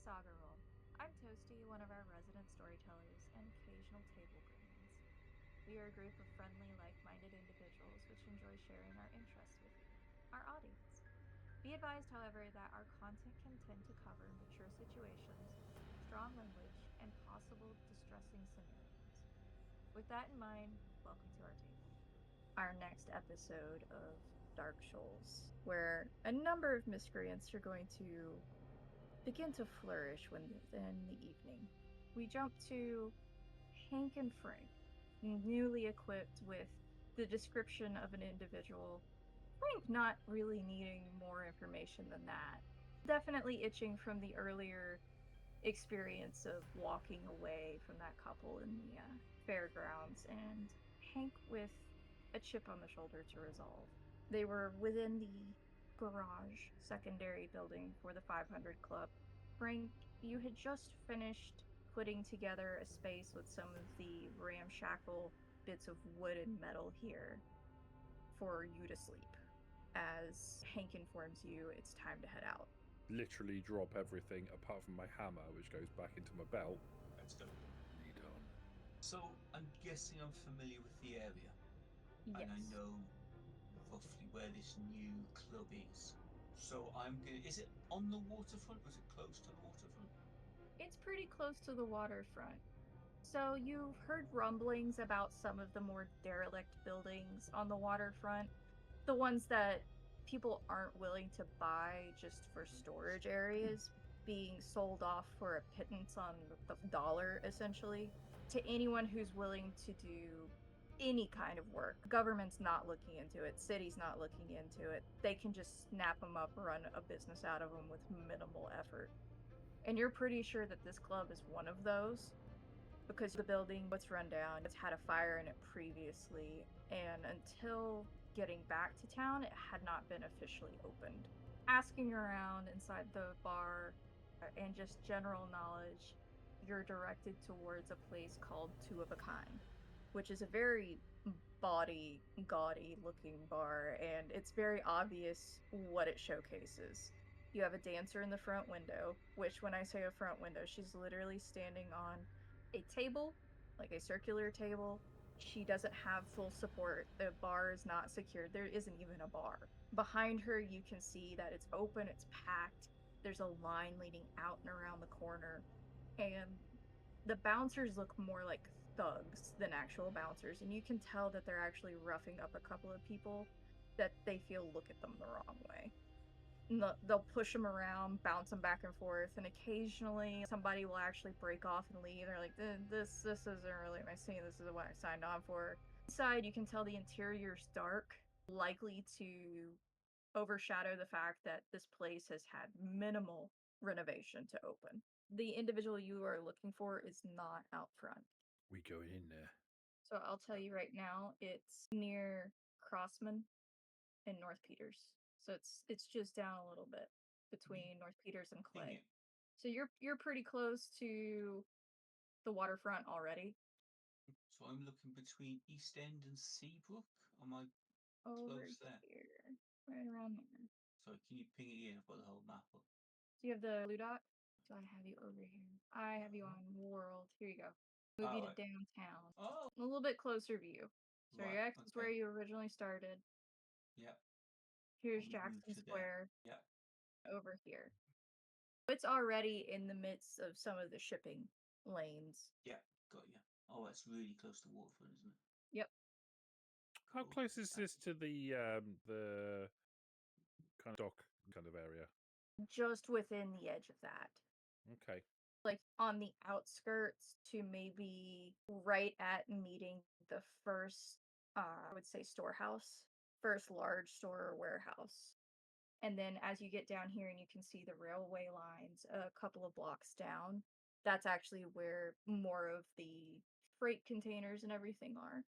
Saga Roll. I'm Toasty, one of our resident storytellers and occasional table gremlins. We are a group of friendly, like-minded individuals which enjoy sharing our interests with you, our audience. Be advised, however, that our content can tend to cover mature situations, strong language, and possible distressing scenarios. With that in mind, welcome to our table. Our next episode of Dark Shoals, where a number of miscreants are going to begin to flourish within the evening. We jump to Hank and Frank, newly equipped with the description of an individual. Frank not really needing more information than that. Definitely itching from the earlier experience of walking away from that couple in the fairgrounds, and Hank with a chip on the shoulder to resolve. They were within the garage secondary building for the 500 Club. Frank, you had just finished putting together a space with some of the ramshackle bits of wood and metal here for you to sleep. As Hank informs you, it's time to head out. Literally drop everything apart from my hammer, which goes back into my belt. Let's go. Lead on. So I'm guessing I'm familiar with the area, Yes. and I know roughly where this new club is. So I'm gonna. Is it on the waterfront? Or is it close to the waterfront? It's pretty close to the waterfront. So you've heard rumblings about some of the more derelict buildings on the waterfront, the ones that people aren't willing to buy just for storage areas, being sold off for a pittance on the dollar, essentially, to anyone who's willing to do any kind of work. Government's not looking into it, city's not looking into it. They can just snap them up, run a business out of them with minimal effort. And you're pretty sure that this club is one of those, because the building was run down, it's had a fire in it previously, and until getting back to town, it had not been officially opened. Asking around inside the bar and just general knowledge, you're directed towards a place called Two of a Kind, which is a very gaudy looking bar, and it's very obvious what it showcases. You have a dancer in the front window, which, when I say a front window, she's literally standing on a table, like a circular table. She doesn't have full support. The bar is not secured. There isn't even a bar. Behind her, you can see that it's open, it's packed. There's a line leading out and around the corner. And the bouncers look more like thugs than actual bouncers. And you can tell that they're actually roughing up a couple of people that they feel look at them the wrong way. They'll push them around, bounce them back and forth, and occasionally somebody will actually break off and leave. They're like, this isn't really my scene. This is what I signed on for. Inside, you can tell the interior's dark, likely to overshadow the fact that this place has had minimal renovation to open. The individual you are looking for is not out front. We going in there? So I'll tell you right now, it's near Crossman and North Peters. So it's just down a little bit between North Peters and Clay. So you're pretty close to the waterfront already. So I'm looking between East End and Seabrook. Am I Over close there? here, right around there. Sorry, can you ping it in? I've got the whole map up. Do you have the blue dot? So I have you over here. I have you on world. Here you go. Move you to downtown. Oh, A little bit closer view. So your X is where okay. you originally started. Yep. Here's We've moved Jackson to there. Square Yep. over here. It's already in the midst of some of the shipping lanes. Yeah, got you. Oh, it's really close to waterfront, isn't it? Yep. How close is this to the kind of dock kind of area? Just within the edge of that. Okay. Like on the outskirts to maybe right at meeting the first, I would say, storehouse, first large store or warehouse. And then as you get down here and you can see the railway lines a couple of blocks down, that's actually where more of the freight containers and everything are.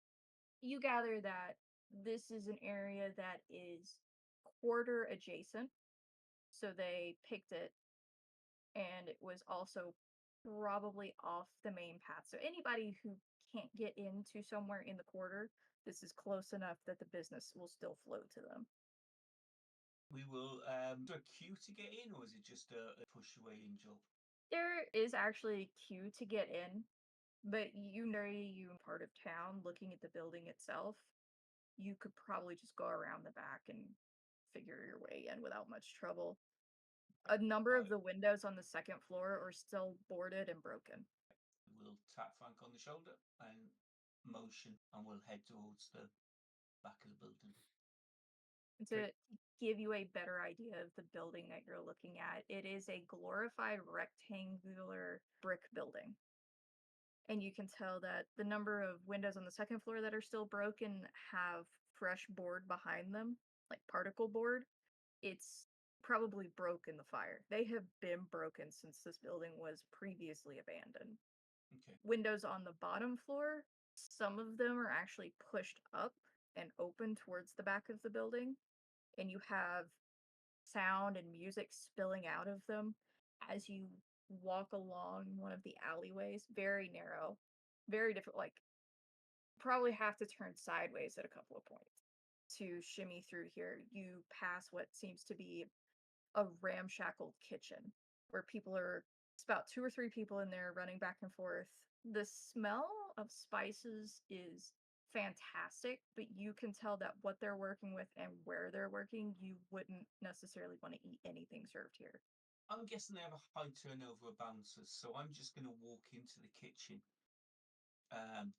You gather that this is an area that is quarter adjacent. So they picked it, and it was also probably off the main path. So anybody who can't get into somewhere in the quarter, this is close enough that the business will still flow to them. We will do a queue to get in, or is it just a push away in job? There is actually a queue to get in, but you part of town looking at the building itself. You could probably just go around the back and figure your way in without much trouble. A number of Right. the windows on the second floor are still boarded and broken. We'll tap Frank on the shoulder and motion, and we'll head towards the back of the building. To give you a better idea of the building that you're looking at, it is a glorified rectangular brick building. And you can tell that the number of windows on the second floor that are still broken have fresh board behind them, like particle board. It's probably broke in the fire. They have been broken since this building was previously abandoned. Okay. Windows on the bottom floor, some of them are actually pushed up and open towards the back of the building, and you have sound and music spilling out of them as you walk along one of the alleyways. Very narrow, very different. Like, probably have to turn sideways at a couple of points to shimmy through here. You pass what seems to be a ramshackle kitchen where people are, it's about two or three people in there running back and forth. The smell of spices is fantastic, but you can tell that what they're working with and where they're working, you wouldn't necessarily want to eat anything served here. I'm guessing they have a high turnover of bouncers, so I'm just going to walk into the kitchen.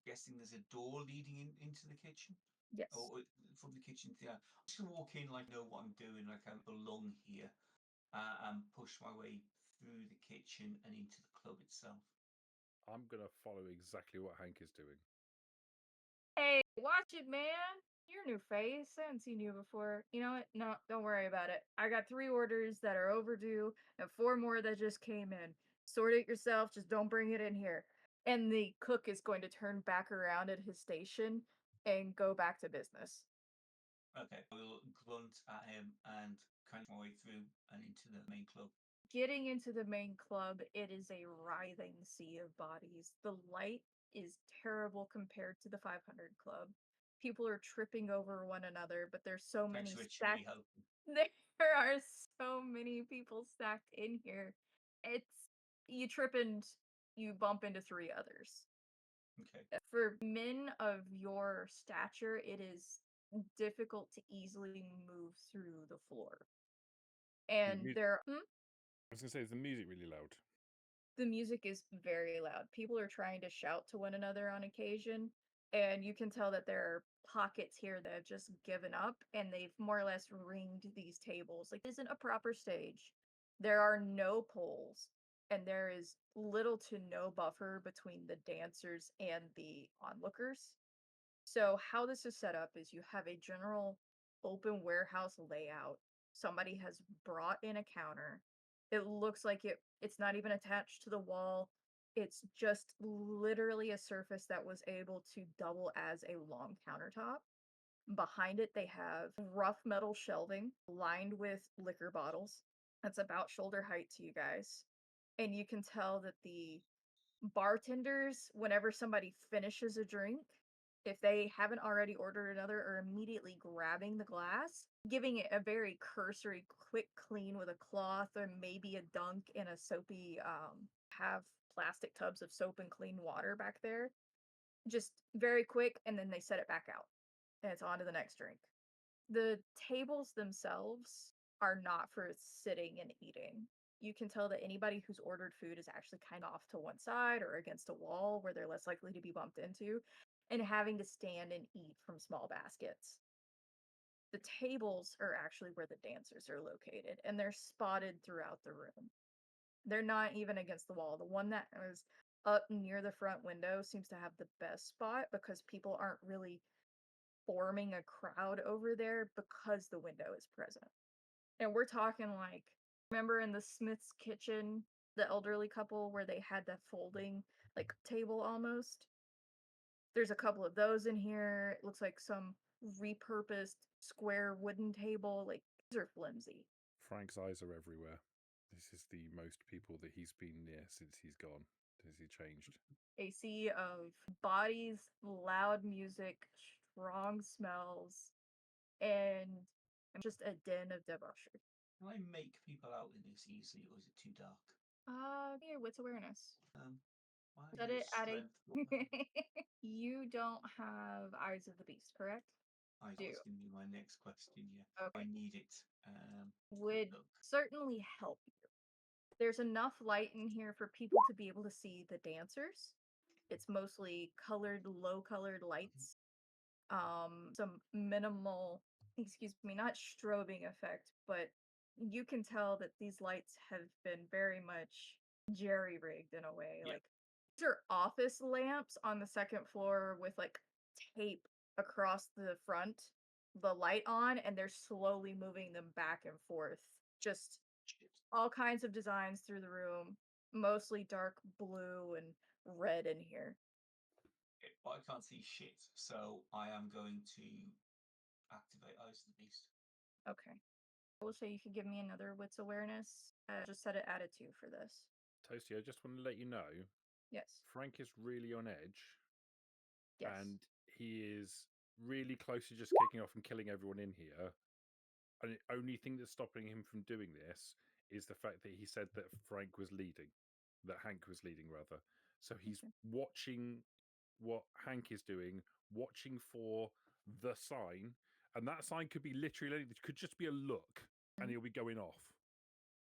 Guessing there's a door leading into the kitchen. Yes. Or from the kitchen to I'm just going to walk in like I know what I'm doing, like I belong here, and push my way through the kitchen and into the club itself. I'm gonna follow exactly what Hank is doing. Hey, watch it, man. You're a new face. I haven't seen you before. You know what? No, don't worry about it. I got 3 orders that are overdue and 4 more that just came in. Sort it yourself, just don't bring it in here. And the cook is going to turn back around at his station and go back to business. Okay, we'll grunt at him and kind of my way through and into the main club. Getting into the main club, it is a writhing sea of bodies. The light is terrible compared to the 500 club. People are tripping over one another, but there's so Thanks, many Rich. stacked. Really helping. There are so many people stacked in here. It's, you trip and you bump into 3 others. Okay. For men of your stature, it is difficult to easily move through the floor. And there, I was gonna say, is the music really loud? the music is very loud. People are trying to shout to one another on occasion, and you can tell that there are pockets here that have just given up and they've more or less ringed these tables. Like, it isn't a proper stage. There are no poles, and there is little to no buffer between the dancers and the onlookers. So, how this is set up is you have a general open warehouse layout. Somebody has brought in a counter. It looks like it's not even attached to the wall. It's just literally a surface that was able to double as a long countertop. Behind it, they have rough metal shelving lined with liquor bottles. That's about shoulder height to you guys. And you can tell that the bartenders, whenever somebody finishes a drink, if they haven't already ordered another, are immediately grabbing the glass, giving it a very cursory quick clean with a cloth or maybe a dunk in a soapy, have plastic tubs of soap and clean water back there. Just very quick, and then they set it back out. And it's on to the next drink. The tables themselves are not for sitting and eating. You can tell that anybody who's ordered food is actually kind of off to one side or against a wall where they're less likely to be bumped into and having to stand and eat from small baskets. The tables are actually where the dancers are located and they're spotted throughout the room. They're not even against the wall. The one that was up near the front window seems to have the best spot because people aren't really forming a crowd over there because the window is present. And we're talking like, remember in the Smith's kitchen, the elderly couple where they had that folding like table almost? There's a couple of those in here. It looks like some repurposed square wooden table. Like, these are flimsy. Frank's eyes are everywhere. This is the most people that he's been near since he's gone. Has he changed? A sea of bodies, loud music, strong smells, and just a den of debauchery. Can I make people out in this easily, or is it too dark? Yeah, wits awareness. Why Set is it at a. strength? What the hell? You don't have Eyes of the Beast, correct? I Do. was going to be my next question. Yeah, Okay. I need it. Would Look. certainly help you. There's enough light in here for people to be able to see the dancers. It's mostly colored, low colored lights. Some minimal, excuse me, not strobing effect, but you can tell that these lights have been very much jerry rigged in a way. Yeah. Like these are office lamps on the second floor with like tape across the front, the light on, and they're slowly moving them back and forth. Just Shit. all kinds of designs through the room, mostly dark blue and red in here. But I can't see shit, so I am going to activate Eyes of the Beast. Okay. I will say you could give me another wits awareness. Just set it at a 2 for this. Toasty, I just want to let you know, Yes. Frank is really on edge, Yes. and he is really close to just kicking off and killing everyone in here. And the only thing that's stopping him from doing this is the fact that he said that Frank was leading, that Hank was leading, rather. So he's Okay. watching what Hank is doing, watching for the sign, and that sign could be literally, it could just be a look, and he'll be going off.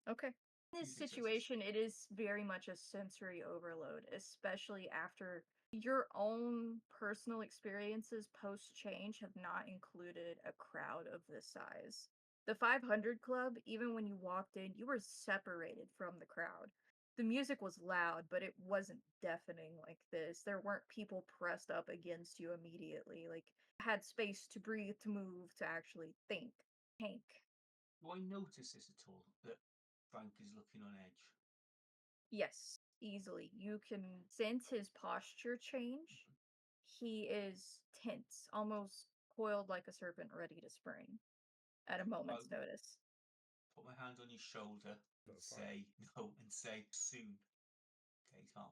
Okay. In Few this successes. situation, it is very much a sensory overload, especially after your own personal experiences post change have not included a crowd of this size. The 500 Club, even when you walked in, you were separated from the crowd. The music was loud, but it wasn't deafening like this. There weren't people pressed up against you immediately. Like, had space to breathe, to move, to actually think. Hank. Do I notice this at all? That Frank is looking on edge? Yes, easily. You can sense his posture change. He is tense, almost coiled like a serpent ready to spring at a moment's notice. Put my hand on his shoulder and That's fine. say no, and say soon. Okay, calm.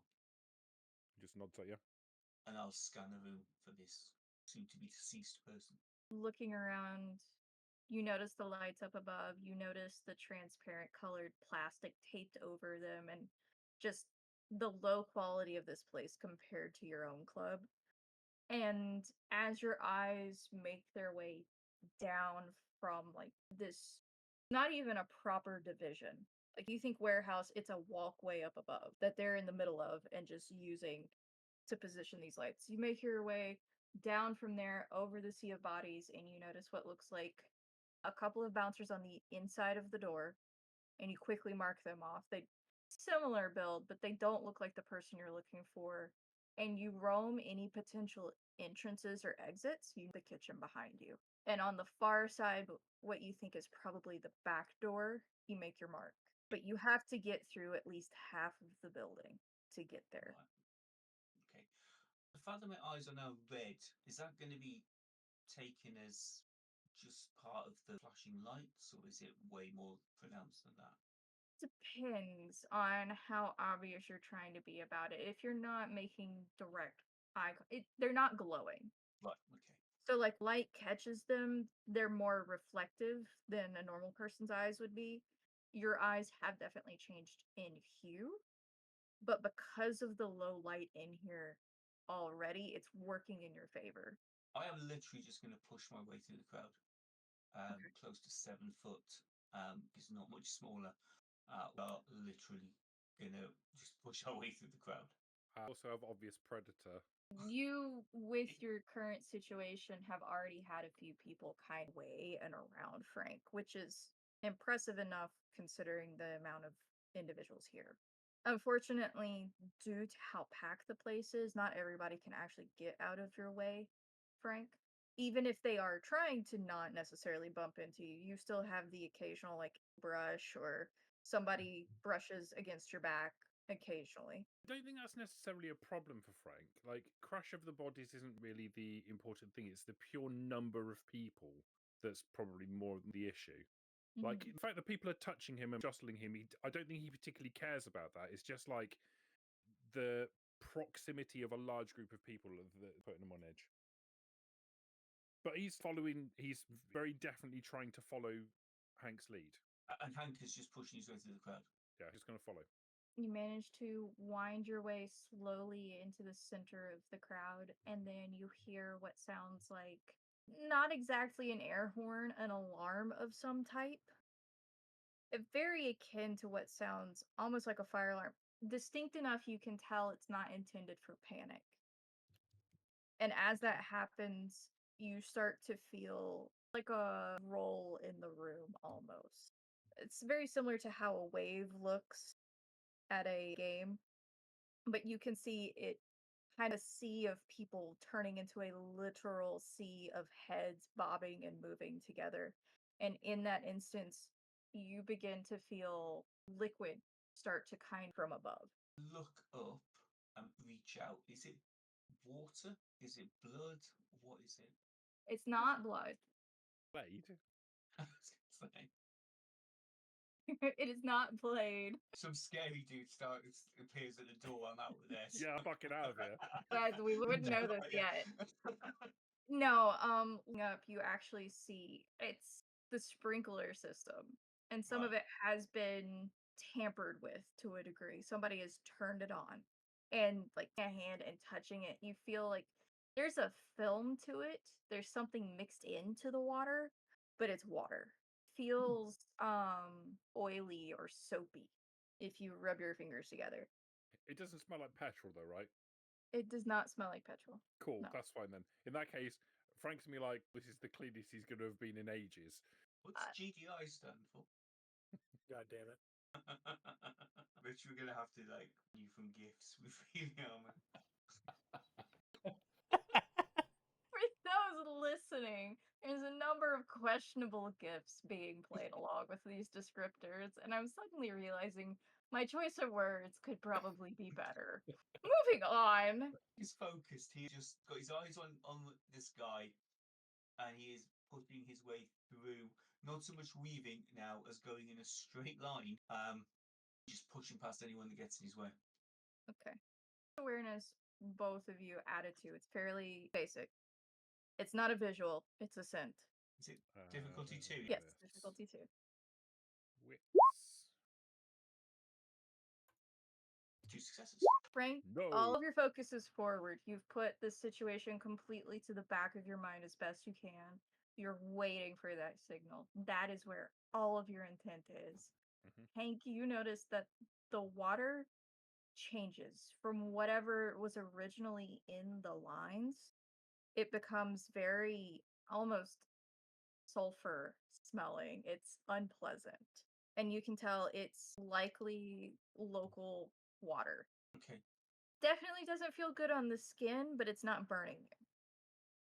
Just nods at you. And I'll scan the room for this soon to be deceased person. Looking around, you notice the lights up above, you notice the transparent colored plastic taped over them, and just the low quality of this place compared to your own club. And as your eyes make their way down from like this, not even a proper division. Like you think warehouse, it's a walkway up above that they're in the middle of and just using to position these lights. You make your way down from there over the sea of bodies, and you notice what looks like a couple of bouncers on the inside of the door, and you quickly mark them off. They similar build, but they don't look like the person you're looking for. And you roam any potential entrances or exits, you the kitchen behind you. And on the far side, what you think is probably the back door, you make your mark. But you have to get through at least half of the building to get there. Right. Okay. The fact that my eyes are now red, is that going to be taken as just part of the flashing lights, or is it way more pronounced than that? Depends on how obvious you're trying to be about it. If you're not making direct they're not glowing. Right. Okay. So like light catches them, they're more reflective than a normal person's eyes would be. Your eyes have definitely changed in hue, but because of the low light in here already, it's working in your favor. I am literally just going to push my way through the crowd. Okay. Close to 7 foot. It's not much smaller. We are literally going to just push our way through the crowd. I also have obvious predator. You, with your current situation, have already had a few people kind of way and around Frank, which is impressive enough considering the amount of individuals here. Unfortunately, due to how packed the place is, not everybody can actually get out of your way, Frank. Even if they are trying to not necessarily bump into you, you still have the occasional like brush or somebody brushes against your back occasionally. I don't think that's necessarily a problem for Frank. Like, crash of the bodies isn't really the important thing. It's the pure number of people that's probably more the issue. Like, Mhm. in fact, the people are touching him and jostling him. I don't think he particularly cares about that. It's just like the proximity of a large group of people that putting him on edge. But he's very definitely trying to follow Hank's lead. And Hank is just pushing his way through the crowd. Yeah, he's going to follow. You manage to wind your way slowly into the center of the crowd, and then you hear what sounds like not exactly an air horn, an alarm of some type. Very akin to what sounds almost like a fire alarm. Distinct enough you can tell it's not intended for panic. And as that happens, you start to feel like a roll in the room almost. It's very similar to how a wave looks at a game, but you can see it kind of sea of people turning into a literal sea of heads bobbing and moving together. And in that instance, you begin to feel liquid start to kind from above. Look up and reach out. Is it water? Is it blood? What is it? It's not blood. Blade. I was gonna say. It is not blade. Some scary dude appears at the door. I'm out with this. Yeah, I'm fucking out of here. Guys, we wouldn't know this yet. No, looking up, you actually see it's the sprinkler system, and some of Right. it has been tampered with to a degree. Somebody has turned it on, and like a hand and touching it, you feel like there's a film to it. There's something mixed into the water, but it's water. Feels oily or soapy if you rub your fingers together. It doesn't smell like petrol, though, right? It does not smell like petrol. Cool, No. that's fine then. In that case, Frank's me like, this is the cleanest he's going to have been in ages. What's GDI stand for? God damn it. Which we're gonna have to like you from gifts with really For those listening, there's a number of questionable gifts being played along with these descriptors, and I'm suddenly realizing my choice of words could probably be better. Moving on. He's focused. He just got his eyes on this guy, and he is pushing his way through. Not so much weaving now as going in a straight line. Just pushing past anyone that gets in his way. Okay. Awareness, both of you added to. It's fairly basic. It's not a visual, it's a scent. Is it difficulty 2? Yes, difficulty 2. Wits. 2 successes. Frank, No. all of your focus is forward. You've put this situation completely to the back of your mind as best you can. You're waiting for that signal. That is where all of your intent is. Hank, you notice that the water changes from whatever was originally in the lines. It becomes very almost sulfur smelling. It's unpleasant. And you can tell it's likely local water. Okay. Definitely doesn't feel good on the skin, but it's not burning you.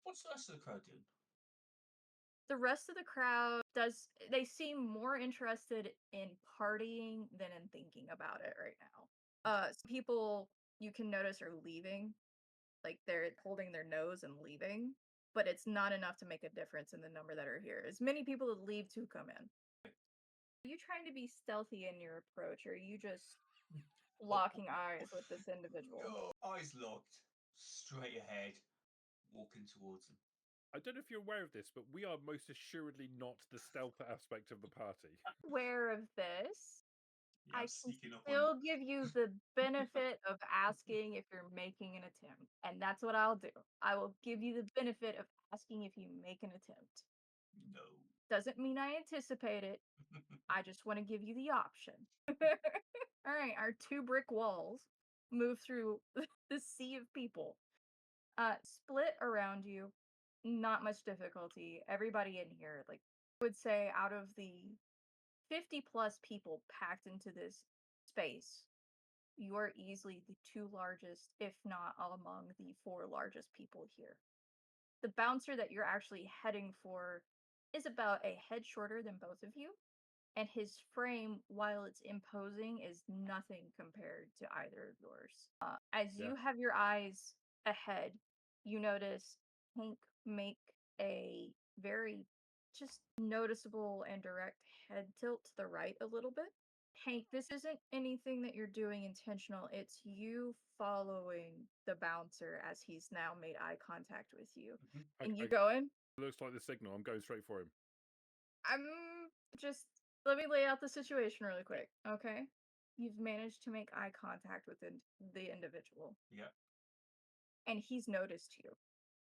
What's the rest of the crowd doing? The rest of the crowd they seem more interested in partying than in thinking about it right now. Some people you can notice are leaving, like they're holding their nose and leaving, but it's not enough to make a difference in the number that are here. As many people that leave to come in. Are you trying to be stealthy in your approach, or are you just locking eyes with this individual? No, eyes locked, straight ahead, walking towards him. I don't know if you're aware of this, but we are most assuredly not the stealth aspect of the party. Aware of this. Yeah, I I'm can sneaking up still on give you the benefit of asking if you're making an attempt. And that's what I'll do. I will give you the benefit of asking if you make an attempt. No. Doesn't mean I anticipate it. I just want to give you the option. All right, our 2 brick walls move through the sea of people. Split around you, not much difficulty. Everybody in here, like, I would say out of the 50 plus people packed into this space, you are easily the 2 largest, if not among the 4 largest people here. The bouncer that you're actually heading for is about a head shorter than both of you, and his frame, while it's imposing, is nothing compared to either of yours. As you have your eyes ahead, you notice Hank make a very just noticeable and direct head tilt to the right a little bit. Hank, this isn't anything that you're doing intentional. It's you following the bouncer as he's now made eye contact with you. And you going? Looks like the signal. I'm going straight for him. I'm just let me lay out the situation really quick, okay? You've managed to make eye contact with the individual, Yeah. and he's noticed you.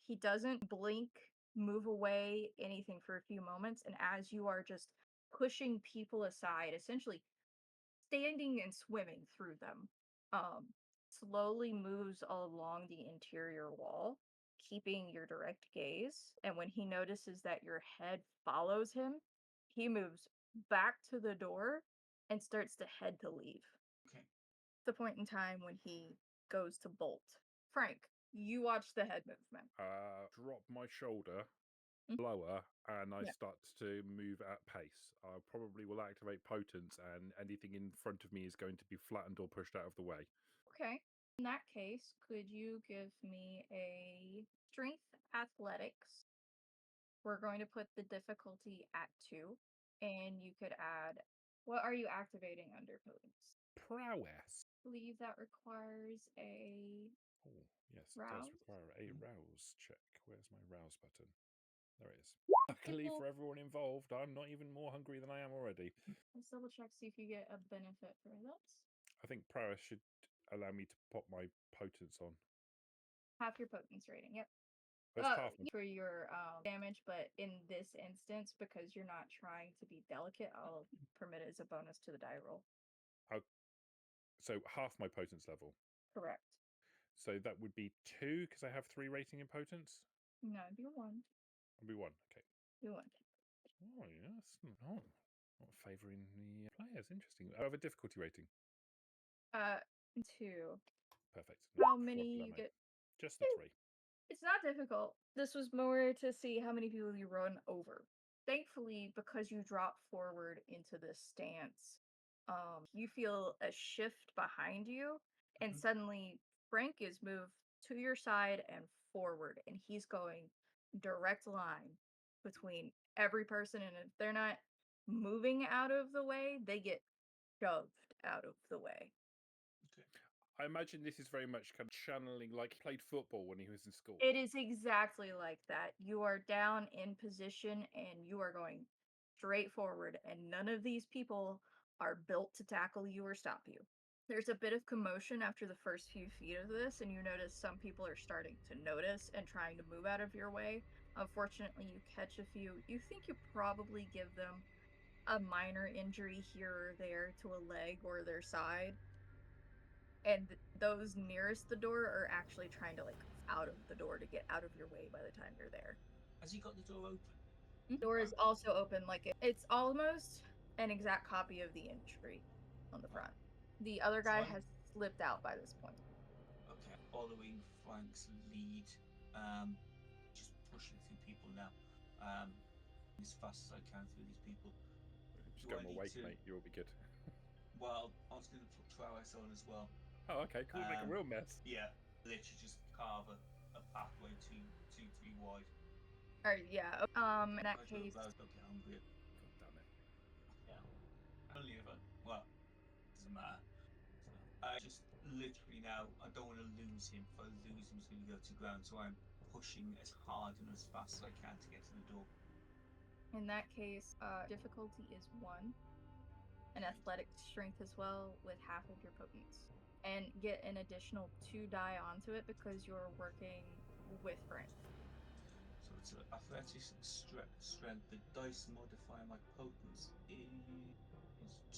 He doesn't blink, move away, anything for a few moments, and as you are just pushing people aside, essentially standing and swimming through them, um, slowly moves along the interior wall, keeping your direct gaze. And when he notices that your head follows him, he moves back to the door and starts to head to leave. Okay. The point in time when he goes to bolt. Frank, you watch the head movement. Drop my shoulder Mhm. lower, and I Yeah. start to move at pace. I probably will activate potence, and anything in front of me is going to be flattened or pushed out of the way. Okay. In that case, could you give me a strength athletics? We're going to put the difficulty at 2, and you could add what are you activating under potence? Prowess. I believe that requires a Oh, yes, it does rouse. require a rouse check. Where's my rouse button? There it is. Luckily People- for everyone involved, I'm not even more hungry than I am already. Let's double check, see if you get a benefit for this. I think prowess should allow me to pop my potence on. Half your potence rating, yep. That's half my... For your damage, but in this instance, because you're not trying to be delicate, I'll permit it as a bonus to the die roll. So half my potence level. Correct. So that would be 2 because I have 3 rating in potence. No, it'd be 1. It'll be 1. Okay. Be 1. Oh yes. Oh, not favouring the players. Interesting. I have a difficulty rating. 2. Perfect. How No many you problemo. get? Just the 3. It's not difficult. This was more to see how many people you run over. Thankfully, because you drop forward into this stance, you feel a shift behind you, and Mhm. suddenly Frank is moved to your side and forward, and he's going direct line between every person, and if they're not moving out of the way, they get shoved out of the way. Okay. I imagine this is very much kind of channeling, like he played football when he was in school. It is exactly like that. You are down in position and you are going straight forward, and none of these people are built to tackle you or stop you. There's a bit of commotion after the first few feet of this, and you notice some people are starting to notice and trying to move out of your way. Unfortunately, you catch a few. You think you probably give them a minor injury here or there to a leg or their side, and those nearest the door are actually trying to out of the door to get out of your way by the time you're there. Has he got the door open? The door is also open, it's almost an exact copy of the injury on the front. The other guy Fine. has slipped out by this point. Okay. Following Frank's lead, just pushing through people now, as fast as I can through these people. Just Do go I my need weight, to- mate. You'll be good. Well, I was going to put Travis on as well. Oh, okay. Cool. Make a Um, real mess. Yeah, literally just carve a pathway two, 3 wide. Alright, yeah. In that I case, don't get hungry. God damn it. Yeah. Only if doesn't matter. So, I just literally now, I don't want to lose him. If I lose him, he's going to go to ground. So I'm pushing as hard and as fast as I can to get to the door. in that case, difficulty is 1, and athletic strength as well with half of your potence. And get an additional 2 die onto it because you're working with Frank. So it's an athletics strength. The dice modifier my potence is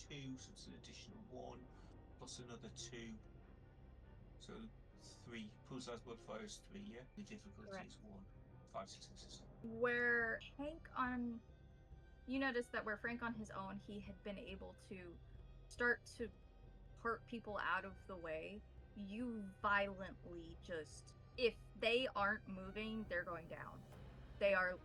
2, so it's an additional 1 plus another 2. So 3. Pool size modifier is 3. Yeah. The difficulty Correct. is 1. 5 successes. Where you notice that where Frank on his own, he had been able to start to hurt people out of the way. You violently if they aren't moving, they're going down.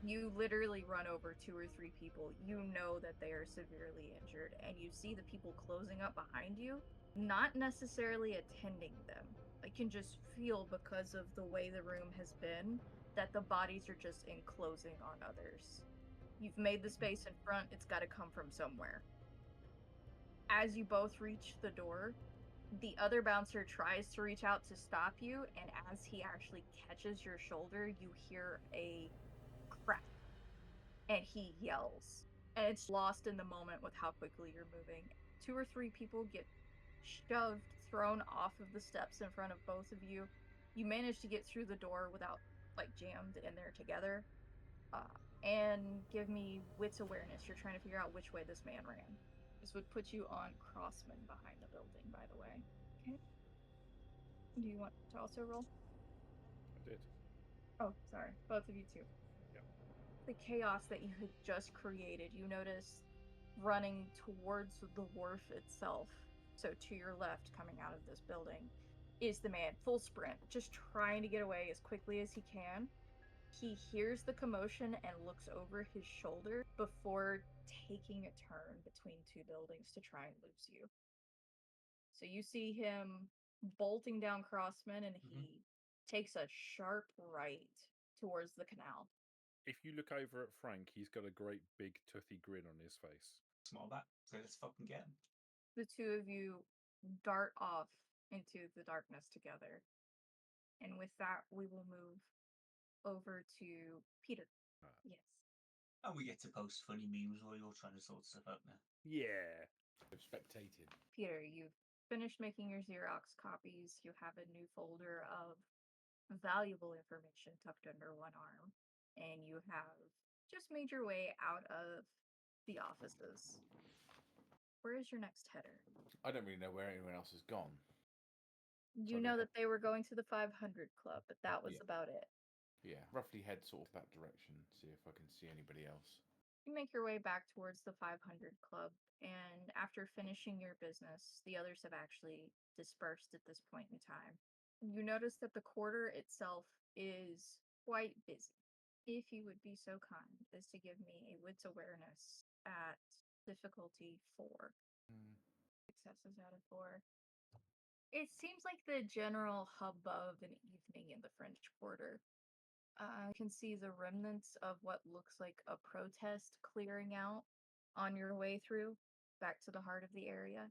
You literally run over 2 or 3 people. You know that they are severely injured, and you see the people closing up behind you, not necessarily attending them. I can just feel, because of the way the room has been, that the bodies are just enclosing on others. You've made the space in front, it's got to come from somewhere. As you both reach the door, the other bouncer tries to reach out to stop you, and as he actually catches your shoulder, you hear a crack, and he yells. And it's lost in the moment with how quickly you're moving. 2 or 3 people get shoved, thrown off of the steps in front of both of you. You manage to get through the door without, like, jammed in there together. And give me wits awareness. You're trying to figure out which way this man ran. This would put you on Crossman behind the building, by the way. Okay. Do you want to also roll? I did. Oh, sorry. Both of you too. Yep. The chaos that you had just created, you notice running towards the wharf itself, so to your left, coming out of this building, is the man, full sprint, just trying to get away as quickly as he can. He hears the commotion and looks over his shoulder before taking a turn between two buildings to try and lose you. So you see him bolting down Crossman, and he takes a sharp right towards the canal. If you look over at Frank, he's got a great big toothy grin on his face. Small back. So let's fucking get him. The two of you dart off into the darkness together. And with that, we will move over to Peter. Yes. And we get to post funny memes while you're trying to sort stuff out now. Yeah. I've spectated. Peter, you've finished making your Xerox copies. You have a new folder of valuable information tucked under one arm. And you have just made your way out of the offices. Where is your next header? I don't really know where anyone else has gone. You So know they that they were going to the 500 Club, but that was Yeah. about it. Yeah, roughly head sort of that direction, see if I can see anybody else. You make your way back towards the 500 Club, and after finishing your business, the others have actually dispersed at this point in time. You notice that the quarter itself is quite busy. If you would be so kind as to give me a wits awareness at difficulty 4. Successes out of 4. It seems like the general hubbub of an evening in the French Quarter. You can see the remnants of what looks like a protest clearing out on your way through, back to the heart of the area.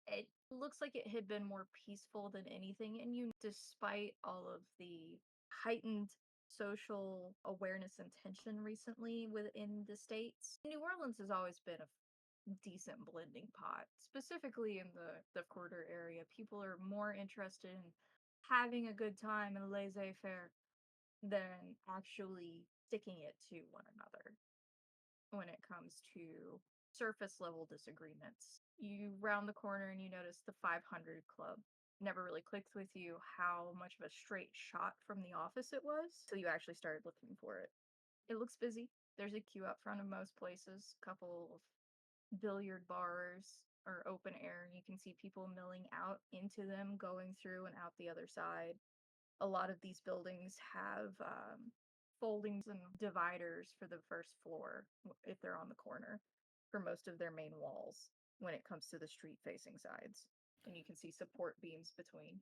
It looks like it had been more peaceful than anything, and despite all of the heightened social awareness and tension recently within the States, New Orleans has always been a decent blending pot, specifically in the quarter area. People are more interested in having a good time and laissez-faire than actually sticking it to one another when it comes to surface level disagreements. You round the corner and you notice the 500 Club. Never really clicked with you how much of a straight shot from the office it was, so you actually started looking for it. It looks busy. There's a queue out front of most places, a couple of billiard bars are open air, and you can see people milling out into them, going through and out the other side. A lot of these buildings have foldings and dividers for the first floor if they're on the corner for most of their main walls when it comes to the street facing sides, and you can see support beams between.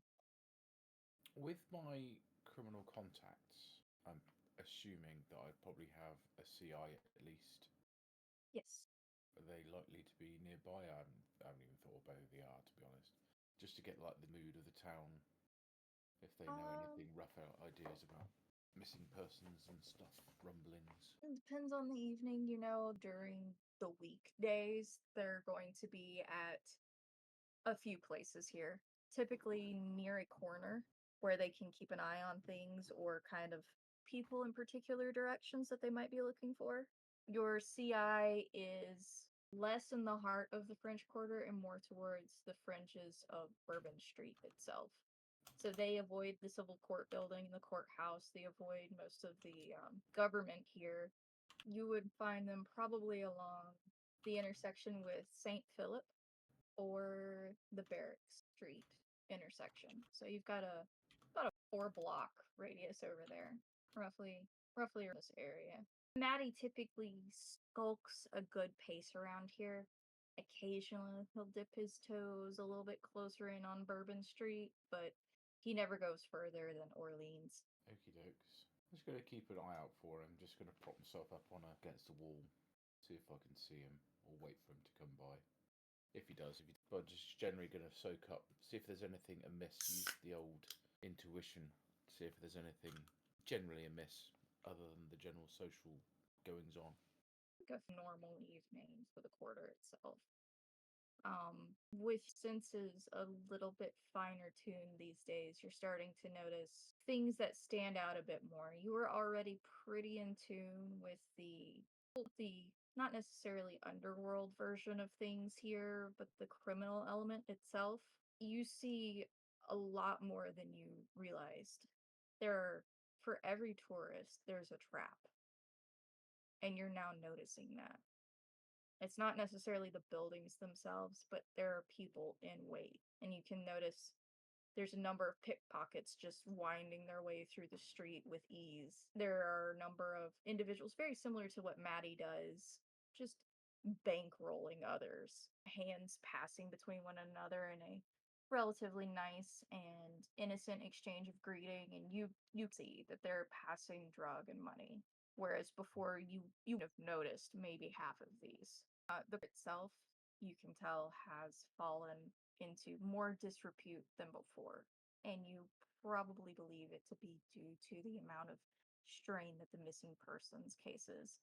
With my criminal contacts, I'm assuming that I probably have a CI at least. Yes. Are they likely to be nearby? I haven't even thought about who they are, to be honest. Just to get like the mood of the town, if they know anything, rough ideas about missing persons and stuff, rumblings. It depends on the evening. During the weekdays, they're going to be at a few places here, typically near a corner where they can keep an eye on things or kind of people in particular directions that they might be looking for. Your CI is less in the heart of the French Quarter and more towards the fringes of Bourbon Street itself. So they avoid the civil court building, the courthouse. They avoid most of the government here. You would find them probably along the intersection with St. Philip or the Barracks Street intersection. So you've got about a 4-block radius over there, roughly in this area. Maddie typically skulks a good pace around here. Occasionally he'll dip his toes a little bit closer in on Bourbon Street, but he never goes further than Orleans. Okie dokes. I'm just going to keep an eye out for him. Just going to prop myself up against the wall, see if I can see him, or wait for him to come by. If he does, but just generally going to soak up, see if there's anything amiss. Use the old intuition, see if there's anything generally amiss other than the general social goings on. Like a normal evening for the quarter itself. With senses a little bit finer tuned these days, you're starting to notice things that stand out a bit more. You were already pretty in tune with the not necessarily underworld version of things here, but the criminal element itself. You see a lot more than you realized. For every tourist, there's a trap. And you're now noticing that. It's not necessarily the buildings themselves, but there are people in wait. And you can notice there's a number of pickpockets just winding their way through the street with ease. There are a number of individuals very similar to what Maddie does, just bankrolling others, hands passing between one another in a relatively nice and innocent exchange of greeting, and you see that they're passing drug and money, whereas before you would have noticed maybe half of these. The itself, you can tell, has fallen into more disrepute than before, and you probably believe it to be due to the amount of strain that the missing persons cases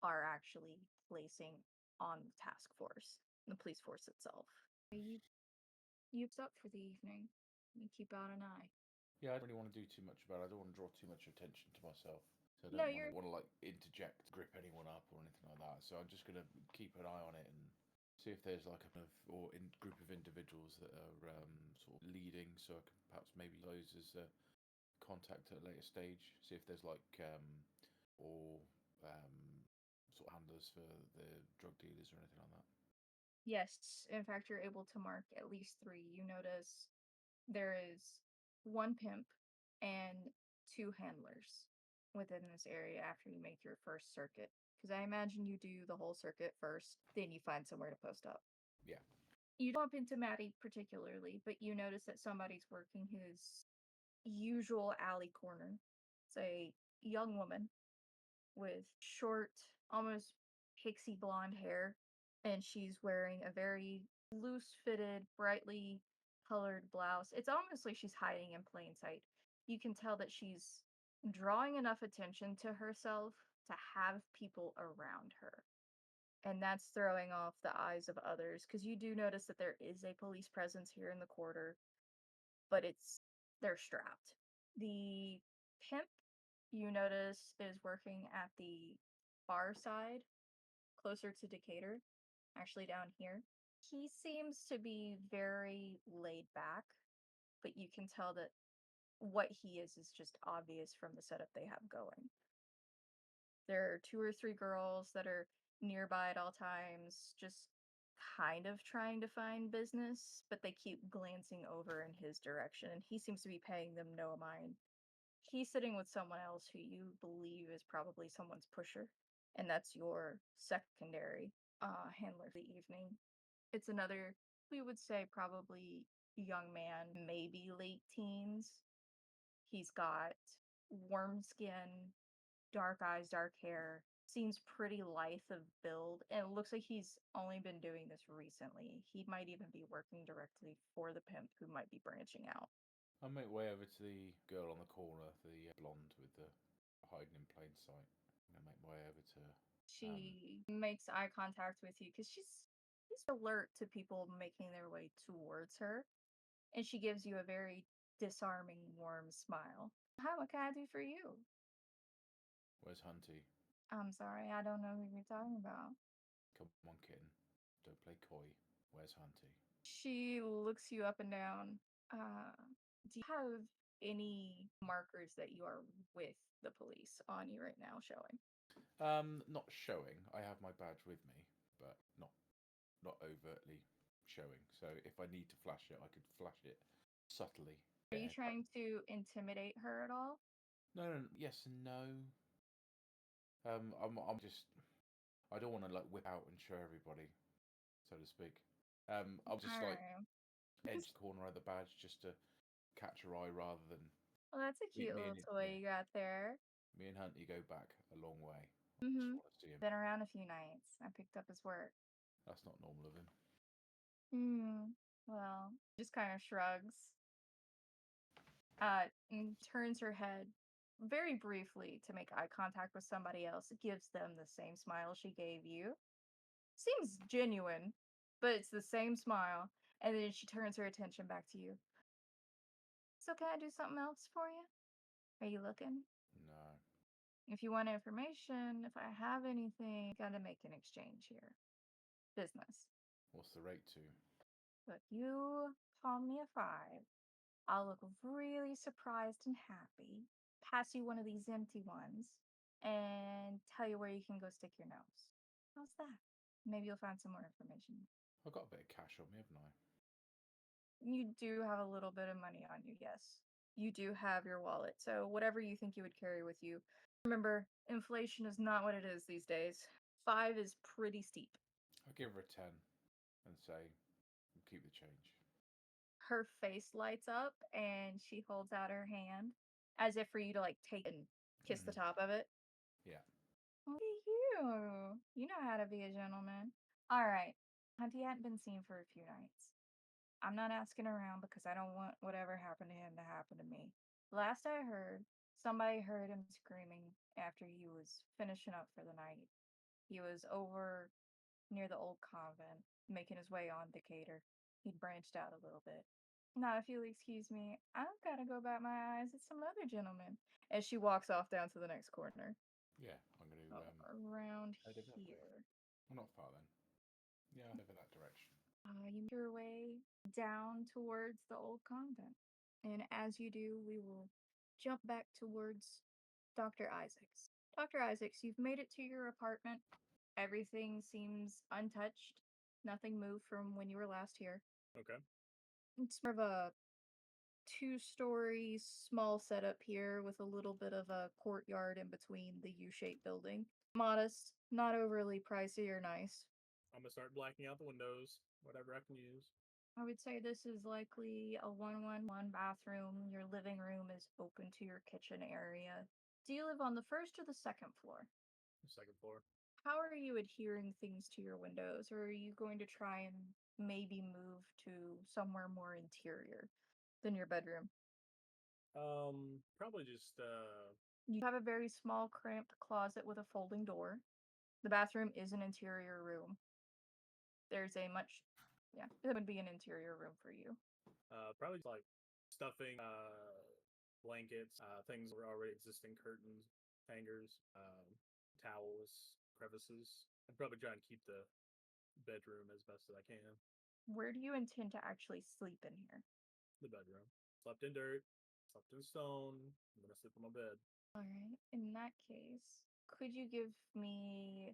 are actually placing on the task force, the police force itself. You've up for the evening. You keep out an eye. Yeah, I don't really want to do too much about it. I don't want to draw too much attention to myself. So I No, don't you're want to like interject, grip anyone up or anything like that. So I'm just gonna keep an eye on it and see if there's like a kind of or in group of individuals that are sort of leading. So I can perhaps maybe those as a contact at a later stage. See if there's like or sort of handlers for the drug dealers or anything like that. yes. In fact, you're able to mark at least 3. You notice there is 1 pimp and 2 handlers within this area after you make your first circuit. Because I imagine you do the whole circuit first, then you find somewhere to post up. Yeah. You bump into Maddie particularly, but you notice that somebody's working his usual alley corner. It's a young woman with short, almost pixie blonde hair, and she's wearing a very loose fitted, brightly colored blouse. It's almost like she's hiding in plain sight. You can tell that she's drawing enough attention to herself to have people around her. And that's throwing off the eyes of others because you do notice that there is a police presence here in the quarter, but they're strapped. The pimp, you notice, is working at the far side, closer to Decatur, actually down here. He seems to be very laid back, but you can tell that what he is just obvious from the setup they have going. There are 2 or 3 girls that are nearby at all times, just kind of trying to find business, but they keep glancing over in his direction, and he seems to be paying them no mind. He's sitting with someone else who you believe is probably someone's pusher, and that's your secondary handler for the evening. It's another, we would say, probably young man, maybe late teens. He's got warm skin, dark eyes, dark hair, seems pretty lithe of build, and it looks like he's only been doing this recently. He might even be working directly for the pimp who might be branching out. I'll make way over to the girl on the corner, the blonde with the hiding in plain sight. I'm gonna make my way over to her. She makes eye contact with you because she's alert to people making their way towards her, and she gives you a very disarming, warm smile. How can I do for you? Where's Hunty? I'm sorry, I don't know who you're talking about. Come on, kitten. Don't play coy. Where's Hunty? She looks you up and down. Do you have any markers that you are with the police on you right now showing? Not showing. I have my badge with me, but not overtly showing. So if I need to flash it, I could flash it subtly. Are you trying to intimidate her at all? No, yes and no. I'm just. I don't want to like whip out and show everybody, so to speak. I'll just like edge the corner of the badge just to catch her eye rather than. Well, that's a cute little toy you got there. Me and Hunty go back a long way. Mm-hmm. Just want to see him. Been around a few nights. I picked up his work. That's not normal of him. Well, just kind of shrugs. And turns her head very briefly to make eye contact with somebody else. Gives them the same smile she gave you. Seems genuine. but it's the same smile. And then she turns her attention back to you. So can I do something else for you? Are you looking? No. If you want information, if I have anything, gotta make an exchange here. Business. What's the rate to? Look, you palm me a 5. I'll look really surprised and happy, pass you one of these empty ones, and tell you where you can go stick your nose. How's that? Maybe you'll find some more information. I've got a bit of cash on me, haven't I? You do have a little bit of money on you, yes. You do have your wallet, so whatever you think you would carry with you. Remember, inflation is not what it is these days. 5 is pretty steep. I'll give her a 10 and say, keep the change. Her face lights up and she holds out her hand as if for you to like take and kiss the top of it. Yeah. Look at you. You know how to be a gentleman. All right. Hunty hadn't been seen for a few nights. I'm not asking around because I don't want whatever happened to him to happen to me. Last I heard, somebody heard him screaming after he was finishing up for the night. He was over near the old convent, making his way on Decatur. He'd branched out a little bit. Now, if you'll excuse me, I've got to go bat my eyes at some other gentleman. As she walks off down to the next corner. Yeah, I'm going to Around head over that way. here. Well, not far then. Yeah, I'll over that direction. You make your way down towards the old convent. And as you do, we will jump back towards Dr. Isaacs. Dr. Isaacs, you've made it to your apartment. Everything seems untouched. Nothing moved from when you were last here. Okay. It's more of a 2-story small setup here with a little bit of a courtyard in between the U-shaped building. Modest, not overly pricey or nice. I'm gonna start blacking out the windows, whatever I can use. I would say this is likely a 1-1-1 bathroom. Your living room is open to your kitchen area. Do you live on the first or the second floor? Second floor. How are you adhering things to your windows, or are you going to try and maybe move to somewhere more interior than your bedroom? Probably just You have a very small, cramped closet with a folding door. The bathroom is an interior room. There's a much, yeah, it would be an interior room for you. probably just, like stuffing blankets, things that were already existing, curtains, hangers, towels, crevices. I'd probably try and keep the bedroom as best as I can. Where do you intend to actually sleep in here? The bedroom. Slept in dirt, slept in stone. I'm gonna sleep on my bed. All right. In that case, could you give me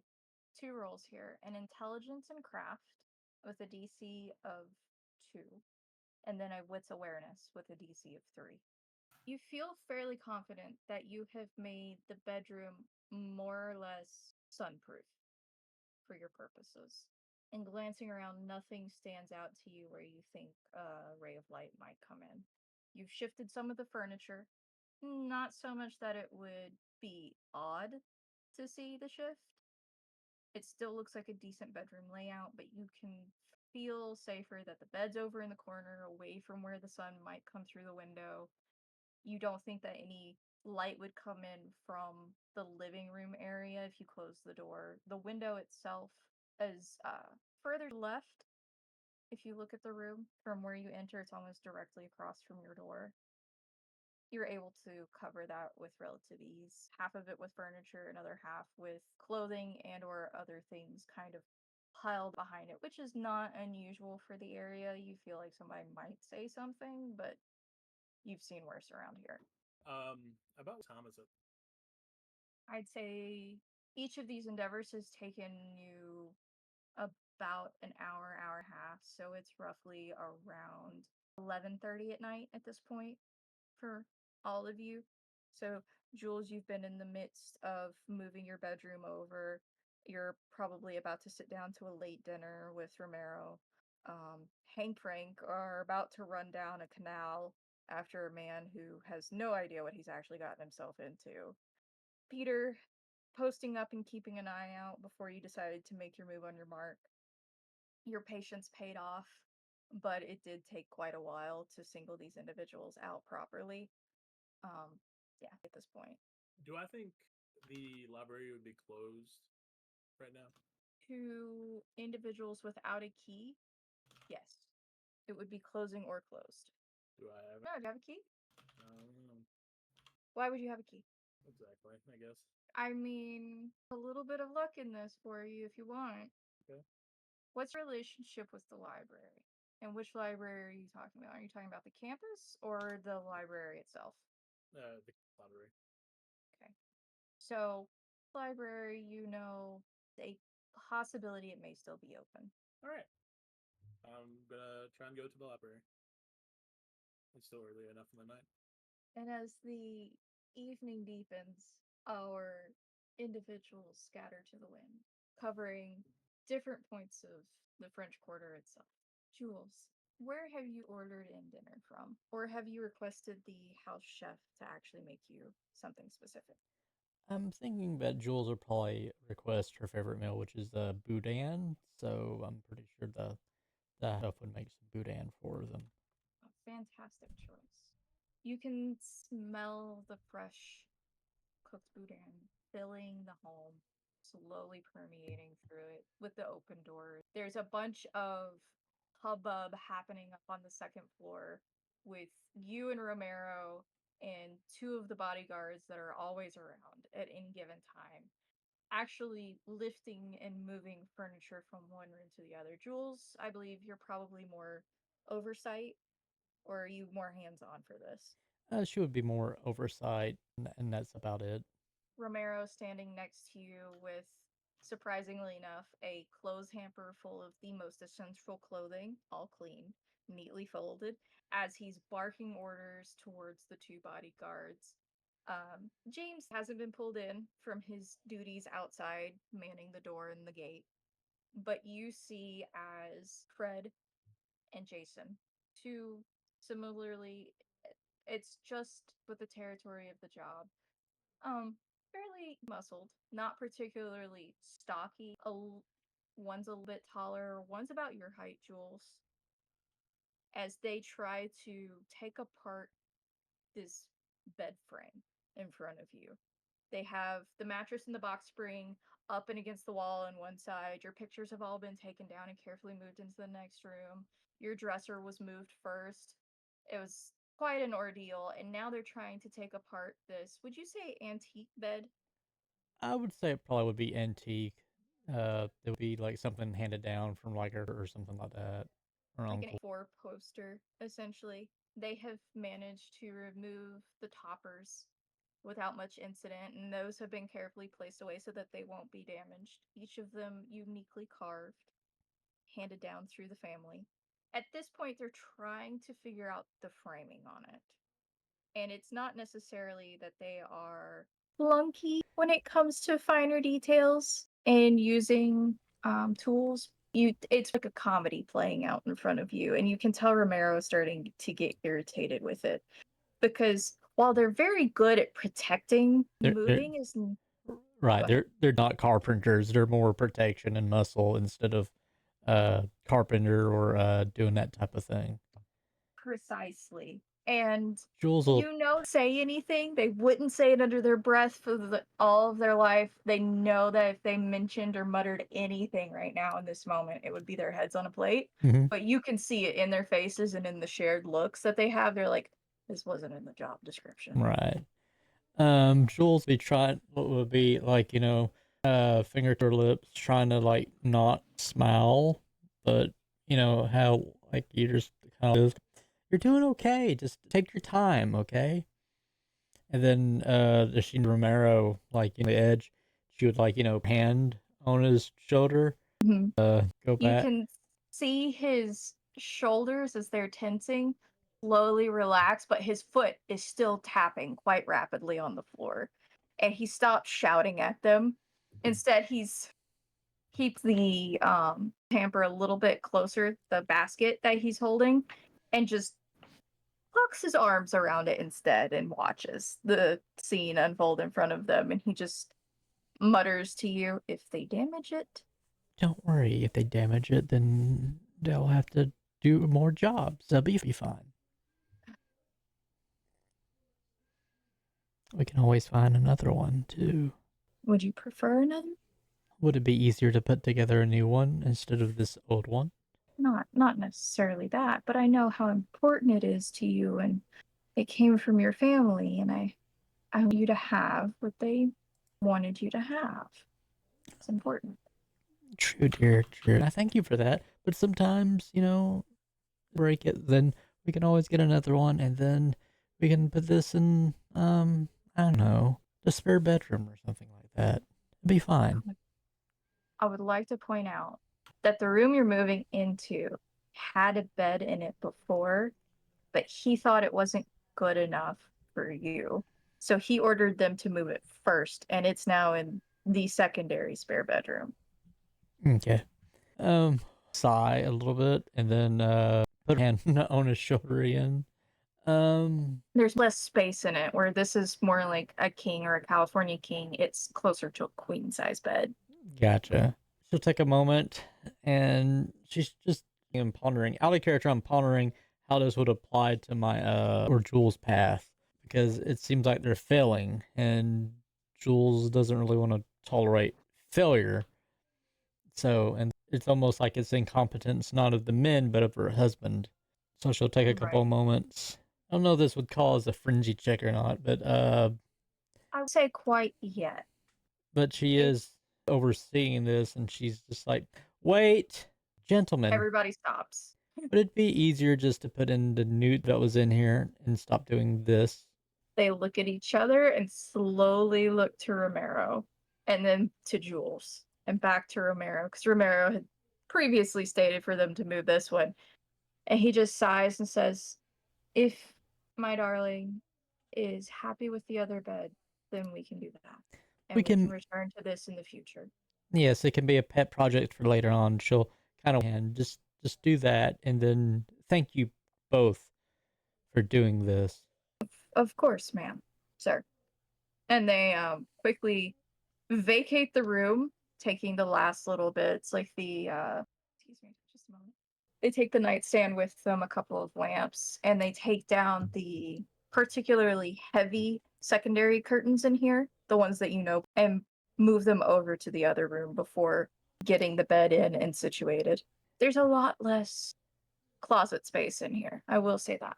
2 rolls here? An intelligence and craft with a DC of 2, and then a wits awareness with a DC of 3. You feel fairly confident that you have made the bedroom more or less sunproof for your purposes. And glancing around, nothing stands out to you where you think a ray of light might come in. You've shifted some of the furniture, not so much that it would be odd to see the shift. It still looks like a decent bedroom layout, but you can feel safer that the bed's over in the corner, away from where the sun might come through the window. You don't think that any light would come in from the living room area if you close the door. The window itself is further left. If you look at the room from where you enter, it's almost directly across from your door. You're able to cover that with relative ease. Half of it with furniture, another half with clothing and or other things kind of piled behind it, which is not unusual for the area. You feel like somebody might say something, but you've seen worse around here. About what time is it? I'd say each of these endeavors has taken you about an hour, hour and a half, so it's roughly around 11:30 at night at this point for all of you. So, Jules, you've been in the midst of moving your bedroom over. You're probably about to sit down to a late dinner with Romero. Hank Frank are about to run down a canal after a man who has no idea what he's actually gotten himself into. Peter, posting up and keeping an eye out before you decided to make your move on your mark. Your patience paid off, but it did take quite a while to single these individuals out properly. Yeah, at this point. Do I think the library would be closed right now? To individuals without a key, yes. It would be closing or closed. Do I have? No, do you have a key? I don't know. Why would you have a key? Exactly. I guess. I mean, a little bit of luck in this for you if you want. Okay. What's your relationship with the library? And which library are you talking about? Are you talking about the campus or the library itself? The library. Okay. So, library, a possibility it may still be open. All right. I'm gonna try and go to the library. It's still early enough in the night. And as the evening deepens, our individuals scatter to the wind, covering different points of the French Quarter itself. Jules, where have you ordered in dinner from? Or have you requested the house chef to actually make you something specific? I'm thinking that Jules will probably request her favorite meal, which is boudin. So I'm pretty sure the chef would make some boudin for them. A fantastic choice. You can smell the fresh cooked boudin filling the home, slowly permeating through it with the open doors. There's a bunch of hubbub happening up on the second floor with you and Romero and two of the bodyguards that are always around at any given time, actually lifting and moving furniture from one room to the other. Jules, I believe you're probably more oversight, or are you more hands on for this? She would be more oversight, and that's about it. Romero standing next to you with, surprisingly enough, a clothes hamper full of the most essential clothing, all clean, neatly folded, as he's barking orders towards the two bodyguards. James hasn't been pulled in from his duties outside, manning the door and the gate, but you see as Fred and Jason, two similarly, it's just with the territory of the job. Fairly muscled, not particularly stocky. One's a little bit taller, one's about your height, Jules. As they try to take apart this bed frame in front of you. They have the mattress and the box spring up and against the wall on one side. Your pictures have all been taken down and carefully moved into the next room. Your dresser was moved first. It was quite an ordeal, and now they're trying to take apart this, would you say, antique bed? I would say it probably would be antique. It would be like something handed down from like her or something like that, or Like an uncle. four poster, essentially. They have managed to remove the toppers without much incident, and those have been carefully placed away so that they won't be damaged. Each of them uniquely carved, handed down through the family. At this point, they're trying to figure out the framing on it. And it's not necessarily that they are clunky when it comes to finer details and using tools. It's like a comedy playing out in front of you, and you can tell Romero is starting to get irritated with it because while they're very good at protecting, They're moving is right. Go They're not carpenters. They're more protection and muscle instead of carpenter or doing that type of thing. precisely. And Jules will say anything, they wouldn't say it under their breath for all of their life. They know that if they mentioned or muttered anything right now in this moment, it would be their heads on a plate. Mhm. But you can see it in their faces and in the shared looks that they have. They're like, this wasn't in the job description. right. Jules be trying what would be like, finger to her lips, trying to like not smile, but how like you just kind of you're doing okay. Just take your time, okay? And then she Romero like the edge, she would like hand on his shoulder, Mhm. go You back. can see his shoulders as they're tensing slowly relax, but his foot is still tapping quite rapidly on the floor. And he stops shouting at them. Instead, he's keeps the hamper a little bit closer, the basket that he's holding, and just hooks his arms around it instead and watches the scene unfold in front of them. And he just mutters to you, if they damage it, Don't worry, if they damage it, then they'll have to do more jobs. They'll be fine. We can always find another one too. would you prefer another? would it be easier to put together a new one instead of this old one? Not necessarily that, but I know how important it is to you, and it came from your family, and I want you to have what they wanted you to have. It's important. True, dear, true. I thank you for that. But sometimes, break it, then we can always get another one, and then we can put this in, I don't know, the spare bedroom or something like that. It'd be fine. I would like to point out that the room you're moving into had a bed in it before, but he thought it wasn't good enough for you. So he ordered them to move it first, and it's now in the secondary spare bedroom. Okay. Sigh a little bit, and then put a hand on his shoulder again. There's less space in it, where this is more like a king or a California king. It's closer to a queen size bed. Gotcha. She'll take a moment, and she's just pondering. Out of character, I'm pondering how this would apply to my or Jules' path, because it seems like they're failing, and Jules doesn't really want to tolerate failure. So, and it's almost like it's incompetence, not of the men, but of her husband. So she'll take a couple Right. moments. I don't know if this would cause a frenzy check or not, but I would say quite yet. she is overseeing this, and she's just like, "Wait, gentlemen, Everybody stops. would it be easier just to put in the newt that was in here and stop doing this?" They look at each other and slowly look to Romero, and then to Jules, and back to Romero, because Romero had previously stated for them to move this one. And he just sighs and says, "If my darling is happy with the other bed, then we can do that. And We we can can, return to this in the future." yes, it can be a pet project for later on. She'll kind of and just do that, and then thank you both for doing this. Of course, ma'am, sir. And they quickly vacate the room, taking the last little bits, like the excuse me, just a moment. They take the nightstand with them, a couple of lamps, and they take down the particularly heavy secondary curtains in here, the ones that you know, and move them over to the other room before getting the bed in and situated. There's a lot less closet space in here, I will say that.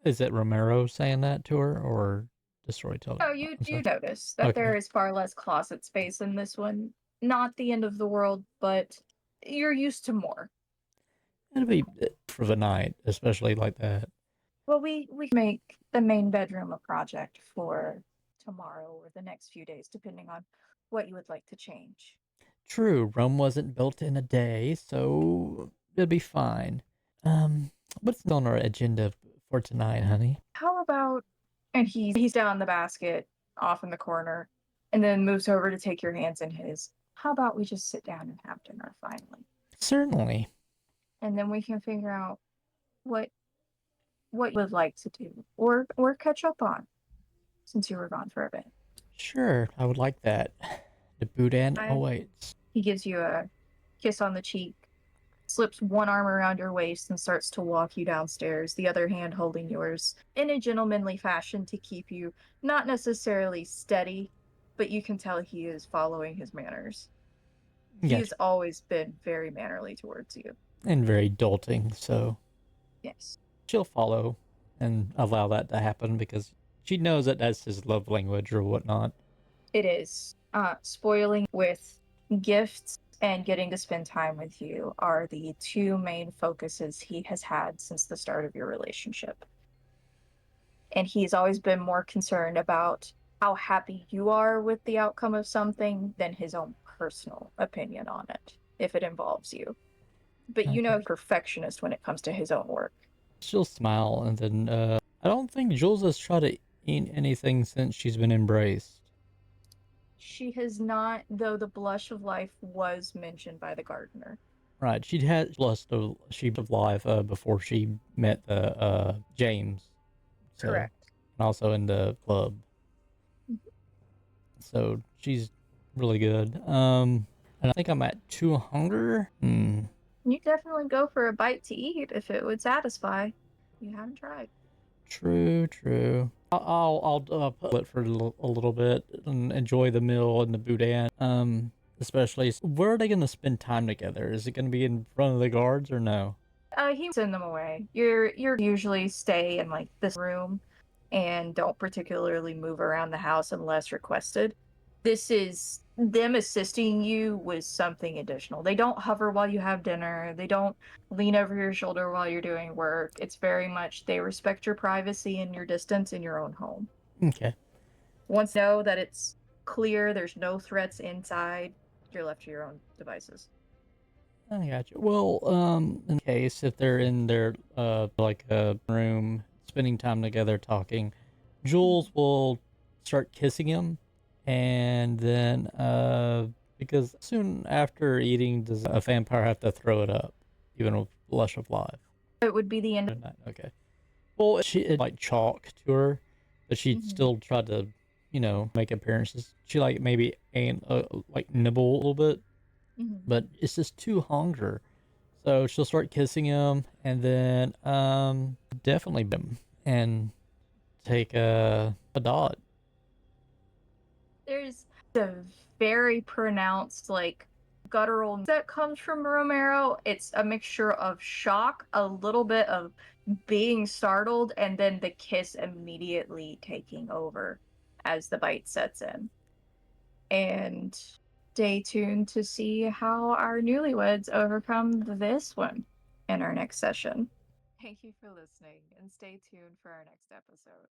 Is it Romero saying that to her, or the storyteller? Oh, you I'm sorry. notice that Okay. there is far less closet space in this one. Not the end of the world, but you're used to more. It'll be for the night, especially like that. Well, we make the main bedroom a project for tomorrow or the next few days, depending on what you would like to change. True, Rome wasn't built in a day, so it'll be fine. What's on our agenda for tonight, honey? How about, and he's down the basket off in the corner, and then moves over to take your hands in his. How about we just sit down and have dinner finally, Certainly. and then we can figure out what you would like to do or catch up on, since you were gone for a bit. Sure, I would like that. The boudin awaits. He gives you a kiss on the cheek, slips one arm around your waist, and starts to walk you downstairs, the other hand holding yours in a gentlemanly fashion to keep you not necessarily steady, but you can tell he is following his manners. He Yes, has always been very mannerly towards you. and very dolting, so Yes. she'll follow and allow that to happen because she knows that that's his love language or whatnot. It is. Spoiling with gifts and getting to spend time with you are the two main focuses he has had since the start of your relationship. And he's always been more concerned about how happy you are with the outcome of something than his own personal opinion on it, if it involves you. But you know, Okay. perfectionist when it comes to his own work. She'll smile and then, I don't think Jules has tried to eat anything since she's been embraced. She has not, though the blush of life was mentioned by the gardener. Right, she'd had lust of sheep of life before she met the James. So, Correct. and also in the club. So she's really good. And I think I'm at 2 hunger. You definitely go for a bite to eat if it would satisfy. You haven't tried. True. I'll put it for a little bit and enjoy the meal and the boudin. especially where are they going to spend time together? Is it going to be in front of the guards or no? He send them away. You're usually stay in like this room and don't particularly move around the house unless requested. This is them assisting you with something additional. They don't hover while you have dinner. They don't lean over your shoulder while you're doing work. It's very much they respect your privacy and your distance in your own home. Okay. Once you know that it's clear, there's no threats inside, you're left to your own devices. I got you. Well, in case if they're in their like a room spending time together talking, Jules will start kissing him, and then because soon after eating, does a vampire have to throw it up, even with Lush of Life? It would be the end. Good night. Okay. Well, she like chalk to her, but she still tried to, make appearances. She like maybe ain't like nibble a little bit, but it's just too hunger. So she'll start kissing him, and then definitely him and take a dot. There's a very pronounced like guttural that comes from Romero. It's a mixture of shock, a little bit of being startled, and then the kiss immediately taking over as the bite sets in. And stay tuned to see how our newlyweds overcome this one in our next session. Thank you for listening, and stay tuned for our next episode.